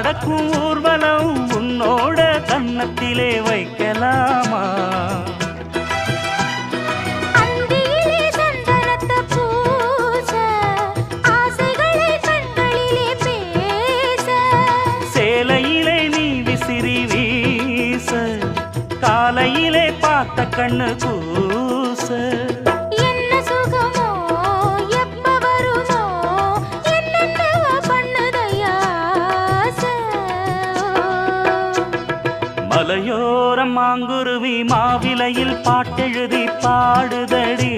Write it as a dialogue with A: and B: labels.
A: நடக்கும் ஊர்வலம் உன்னோட கன்னத்திலே வைக்கலாமா? சேலையிலே நீ விசிறி வீச காலையிலே பார்த்த கண்ணு கூச
B: என்ன சுகமோ எப்ப வருமோ என்னென்னவ பண்ணுதையா
A: மலையோரம் மாங்குருவி மாவிலையில் பாட்டெழுதி பாடுதடி